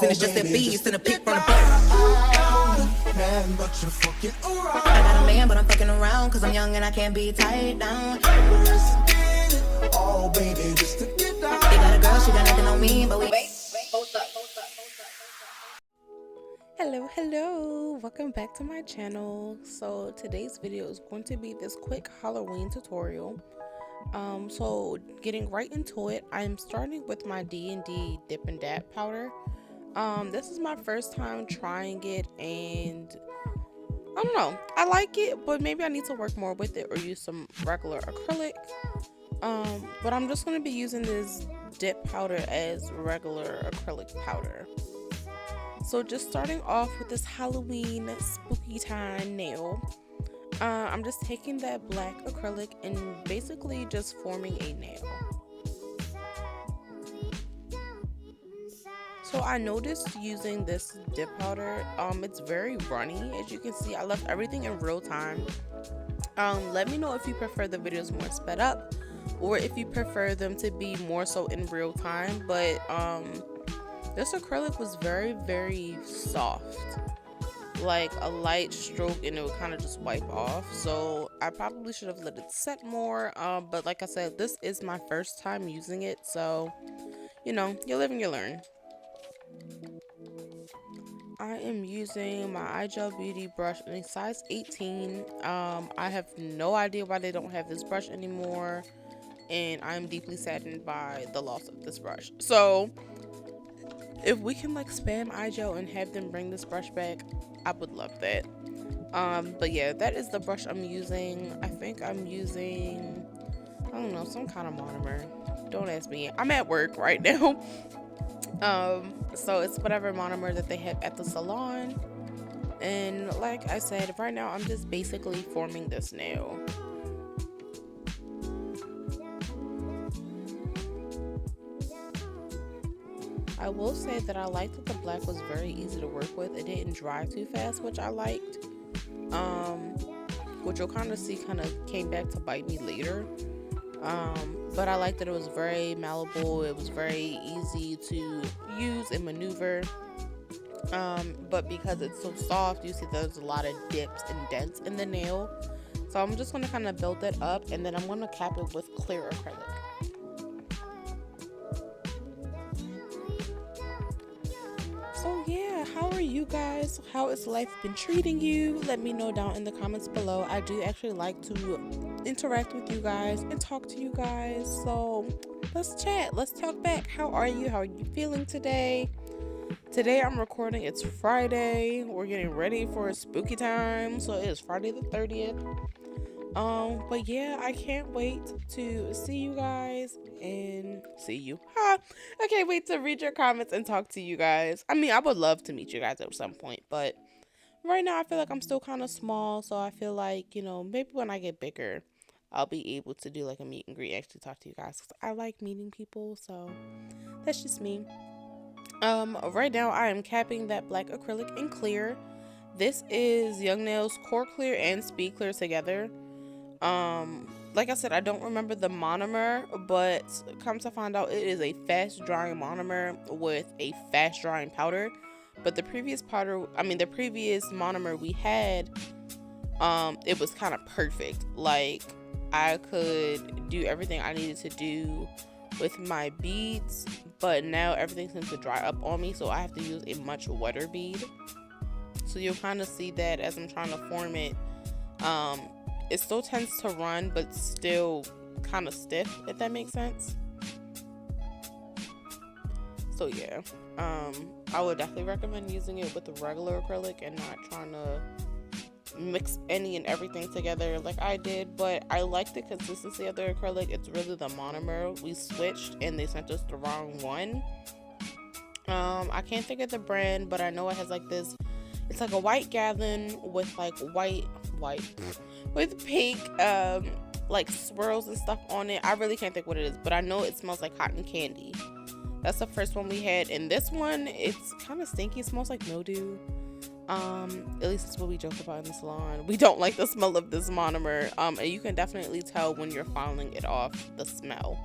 and it's just a beast and a pick from the butt. Man, but you're fucking around. I got a man, but I'm fucking around, cause I'm young and I can't be tied down. Oh, baby, just to get down. They got a girl, she got nothing on me, but we Hello, welcome back to my channel. So today's video is going to be this quick Halloween tutorial. So getting right into it, I'm starting with my D&D Dip and Dab powder. This is my first time trying it, and I don't know, I like it, but maybe I need to work more with it or use some regular acrylic. But I'm just going to be using this dip powder as regular acrylic powder. So just starting off with this Halloween spooky time nail, I'm just taking that black acrylic and basically just forming a nail. So I noticed using this dip powder, it's very runny. As you can see, I left everything in real time. Let me know if you prefer the videos more sped up or if you prefer them to be more so in real time, but this acrylic was very soft, like a light stroke and it would kind of just wipe off. So I probably should have let it set more, but like I said, this is my first time using it, so you know, you live and you learn. I am using my iGel Beauty brush in a size 18. I have no idea why they don't have this brush anymore, and I'm deeply saddened by the loss of this brush. So if we can like spam iGel and have them bring this brush back, I would love that. But yeah, that is the brush I'm using. I think I'm using, I don't know, some kind of monomer. Don't ask me. I'm at work right now. So it's whatever monomer that they have at the salon. And like I said, right now I'm just basically forming this nail. I will say that I liked that the black was very easy to work with. It didn't dry too fast, which I liked. Which you'll kind of see kind of came back to bite me later. But I liked that it was very malleable. It was very easy to use and maneuver. But because it's so soft, you see there's a lot of dips and dents in the nail. So I'm just going to kind of build that up, and then I'm going to cap it with clear acrylic. So yeah, how are you guys? How has life been treating you? Let me know down in the comments below. I do actually like to interact with you guys and talk to you guys. So let's chat. Let's talk back. How are you? How are you feeling today? Today I'm recording. It's Friday. We're getting ready for a spooky time. So it is Friday the 30th. But yeah, I can't wait to see you guys and see you. I can't wait to read your comments and talk to you guys. I mean, I would love to meet you guys at some point, but right now I feel like I'm still kind of small, so I feel like, you know, maybe when I get bigger, I'll be able to do like a meet and greet, actually talk to you guys, because I like meeting people, so that's just me. Right now I am capping that black acrylic in clear. This is Young Nails Core Clear and Speed Clear together. Like I said, I don't remember the monomer, but come to find out, it is a fast drying monomer with a fast drying powder. But the previous monomer we had, it was kind of perfect. Like, I could do everything I needed to do with my beads, but now everything seems to dry up on me, so I have to use a much wetter bead. So you'll kind of see that as I'm trying to form it. It still tends to run, but still kind of stiff, if that makes sense. So yeah, I would definitely recommend using it with the regular acrylic and not trying to mix any and everything together like I did. But I like the consistency of the acrylic. It's really the monomer. We switched and they sent us the wrong one. I can't think of the brand, but I know it has like this, it's like a white gallon with like white with pink like swirls and stuff on it. I really can't think what it is, but I know it smells like cotton candy. That's the first one we had, and this one, it's kind of stinky. It smells like mildew. At least that's what we joke about in the salon. We don't like the smell of this monomer, and you can definitely tell when you're filing it off, the smell.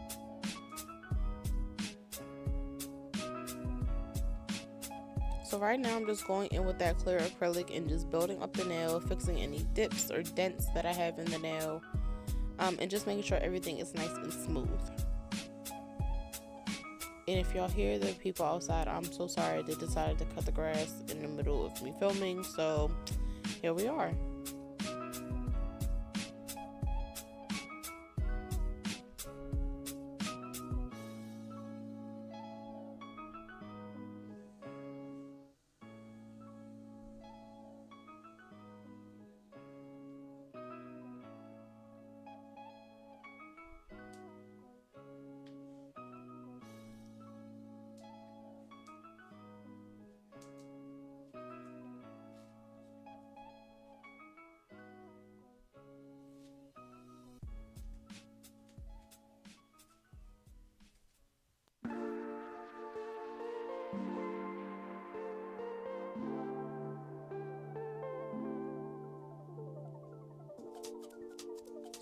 So right now I'm just going in with that clear acrylic and just building up the nail, fixing any dips or dents that I have in the nail, and just making sure everything is nice and smooth. And if y'all hear the people outside, I'm so sorry. They decided to cut the grass in the middle of me filming, so here we are.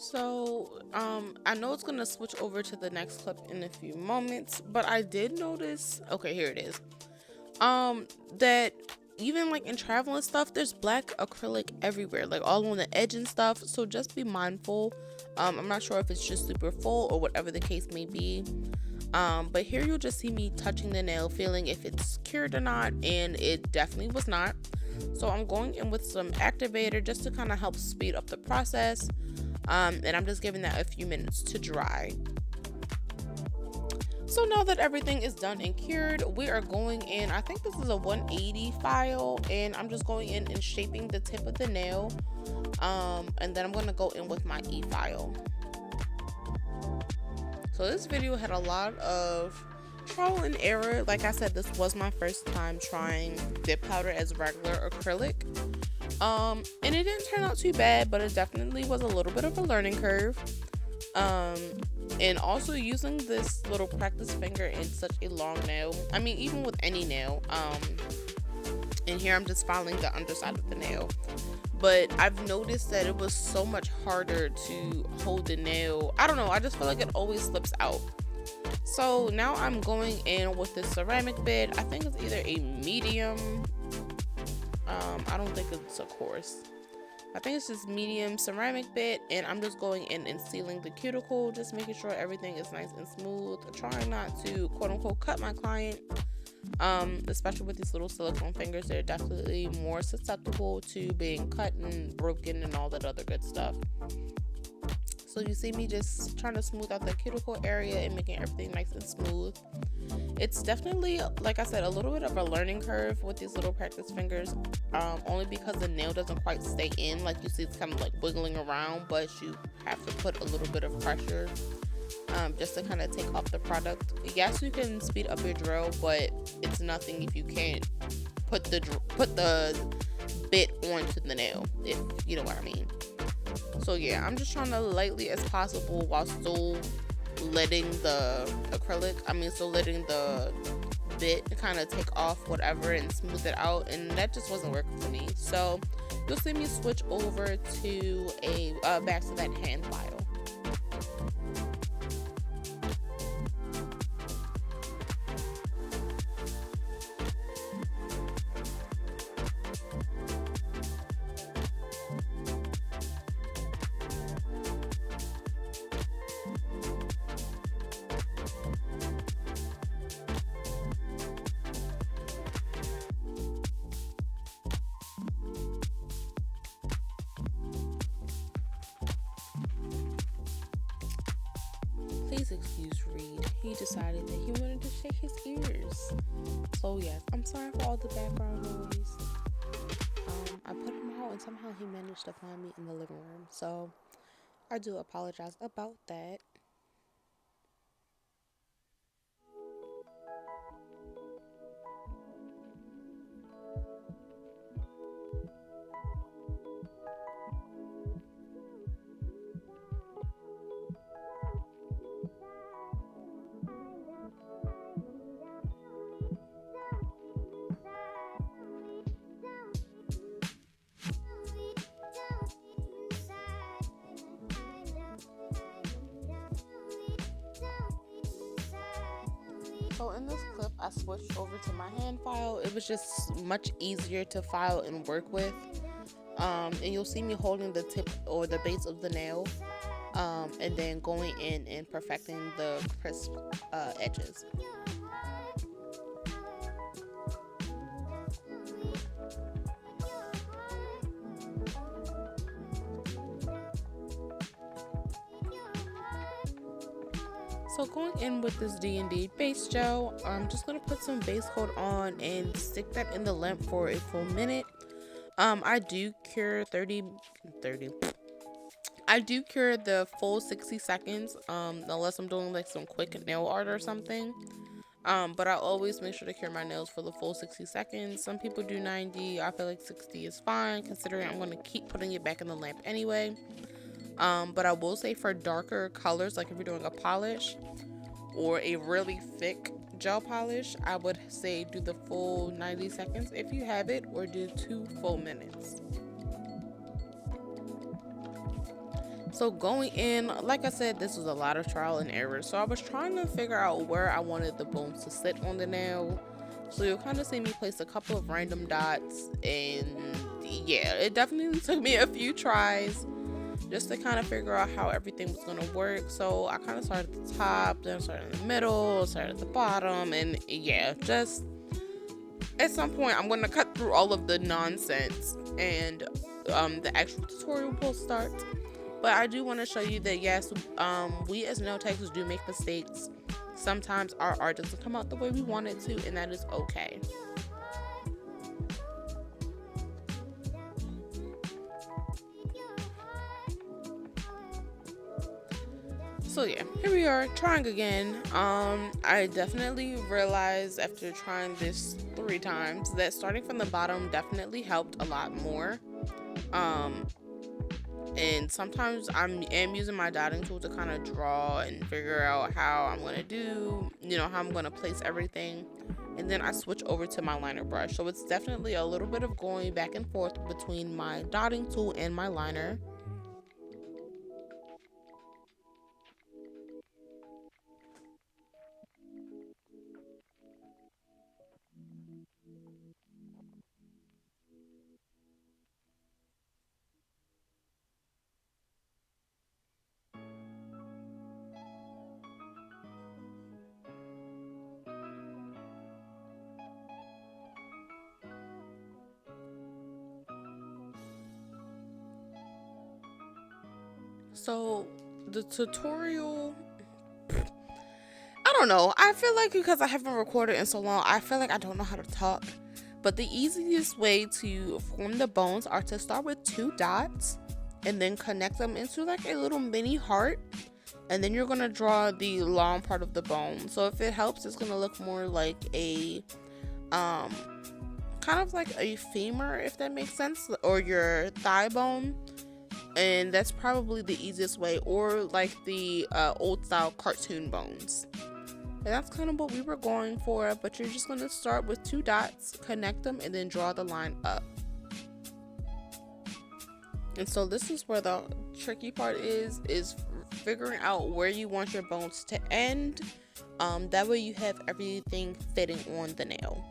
So, I know it's gonna switch over to the next clip in a few moments, but I did notice, okay, here it is, that even like in travel and stuff, there's black acrylic everywhere, like all on the edge and stuff, so just be mindful. I'm not sure if it's just super full or whatever the case may be, but here you'll just see me touching the nail, feeling if it's cured or not, and it definitely was not. So I'm going in with some activator just to kind of help speed up the process. And I'm just giving that a few minutes to dry. So now that everything is done and cured, we are going in, I think this is a 180 file, and I'm just going in and shaping the tip of the nail, and then I'm going to go in with my e-file. So this video had a lot of trial and error. Like I said, this was my first time trying dip powder as regular acrylic. And it didn't turn out too bad, but it definitely was a little bit of a learning curve. And also using this little practice finger in such a long nail, I mean, even with any nail, and here I'm just filing the underside of the nail, but I've noticed that it was so much harder to hold the nail. I don't know, I just feel like it always slips out. So now I'm going in with this ceramic bit. I think it's either a medium, I don't think it's a coarse. I think it's just medium ceramic bit, and I'm just going in and sealing the cuticle, just making sure everything is nice and smooth. Trying not to quote unquote cut my client, especially with these little silicone fingers. They're definitely more susceptible to being cut and broken and all that other good stuff. So you see me just trying to smooth out the cuticle area and making everything nice and smooth. It's definitely, like I said, a little bit of a learning curve with these little practice fingers, only because the nail doesn't quite stay in. Like you see, it's kind of like wiggling around, but you have to put a little bit of pressure just to kind of take off the product. Yes, you can speed up your drill, but it's nothing if you can't put the bit onto the nail, if you know what I mean. So yeah, I'm just trying to lightly as possible while still letting the letting the bit kind of take off whatever and smooth it out, and that just wasn't working for me. So you'll see me switch over to a back to that hand file. Please excuse Reed. He decided that he wanted to shake his ears. So yes, I'm sorry for all the background noise. I put him out and somehow he managed to find me in the living room. So I do apologize about that. So in this clip, I switched over to my hand file. It was just much easier to file and work with. And you'll see me holding the tip or the base of the nail, and then going in and perfecting the crisp edges. So going in with this D&D base gel, I'm just going to put some base coat on and stick that in the lamp for a full minute. I do cure 30. I do cure the full 60 seconds, unless I'm doing like some quick nail art or something. But I always make sure to cure my nails for the full 60 seconds. Some people do 90. I feel like 60 is fine, considering I'm going to keep putting it back in the lamp anyway. But I will say for darker colors, like if you're doing a polish or a really thick gel polish, I would say do the full 90 seconds if you have it, or do 2 full minutes. So going in, like I said, this was a lot of trial and error. So I was trying to figure out where I wanted the bones to sit on the nail. So you'll kind of see me place a couple of random dots, and yeah, it definitely took me a few tries just to kind of figure out how everything was going to work. So I kind of started at the top, then started in the middle, started at the bottom, and yeah, just at some point I'm going to cut through all of the nonsense and the actual tutorial will start. But I do want to show you that yes, we as nail techs do make mistakes. Sometimes our art doesn't come out the way we want it to, and that is okay. So yeah, here we are trying again. I definitely realized after trying this 3 times that starting from the bottom definitely helped a lot more. And sometimes I am using my dotting tool to kind of draw and figure out how I'm going to do, how I'm going to place everything. And then I switch over to my liner brush. So it's definitely a little bit of going back and forth between my dotting tool and my liner. So the tutorial, I don't know. I feel like because I haven't recorded in so long, I feel like I don't know how to talk. But the easiest way to form the bones are to start with 2 dots and then connect them into like a little mini heart. And then you're going to draw the long part of the bone. So if it helps, it's going to look more like a, kind of like a femur, if that makes sense, or your thigh bone. And that's probably the easiest way, or like the old style cartoon bones. And that's kind of what we were going for, but you're just going to start with 2 dots, connect them, and then draw the line up. And so this is where the tricky part is figuring out where you want your bones to end. That way you have everything fitting on the nail.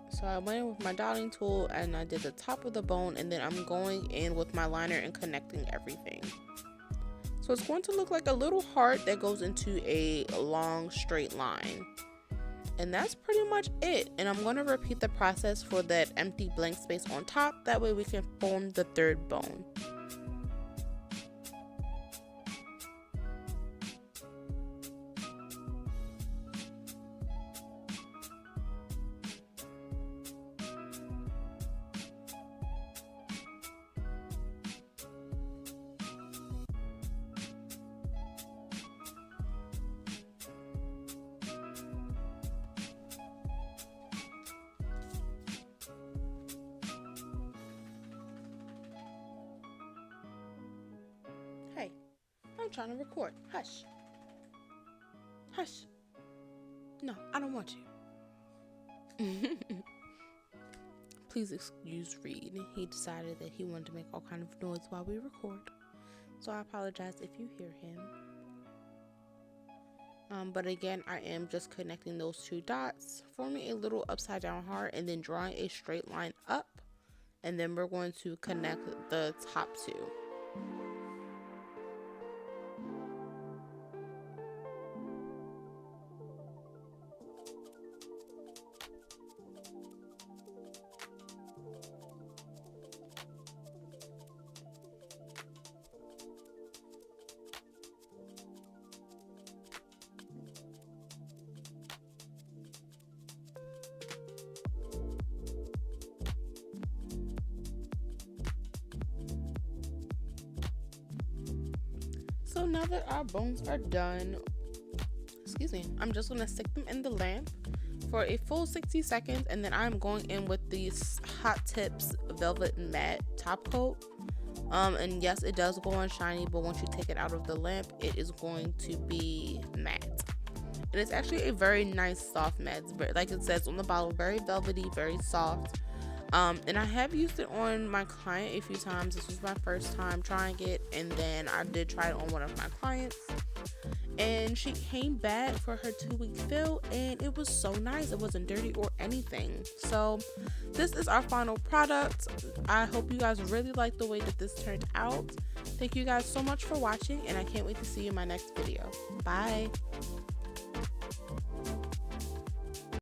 So I went in with my dotting tool and I did the top of the bone, and then I'm going in with my liner and connecting everything. So it's going to look like a little heart that goes into a long straight line. And that's pretty much it. And I'm going to repeat the process for that empty blank space on top. That way we can form the 3rd bone. Hey, I'm trying to record. Hush. Hush. No, I don't want you. Please excuse Reed. He decided that he wanted to make all kind of noise while we record. So I apologize if you hear him. But again, I am just connecting those 2 dots, forming a little upside down heart, and then drawing a straight line up, and then we're going to connect the top 2. So now that our bones are done, excuse me, I'm just going to stick them in the lamp for a full 60 seconds, and then I'm going in with these Hot Tips Velvet Matte Top Coat. And yes, it does go on shiny, but once you take it out of the lamp, it is going to be matte. And it's actually a very nice soft matte. It's very, like it says on the bottle, very velvety, very soft. And I have used it on my client a few times. This was my first time trying it, and then I did try it on one of my clients, and she came back for her 2-week fill, and it was so nice. It wasn't dirty or anything. So this is our final product. I hope you guys really like the way that this turned out. Thank you guys so much for watching, and I can't wait to see you in my next video. Bye.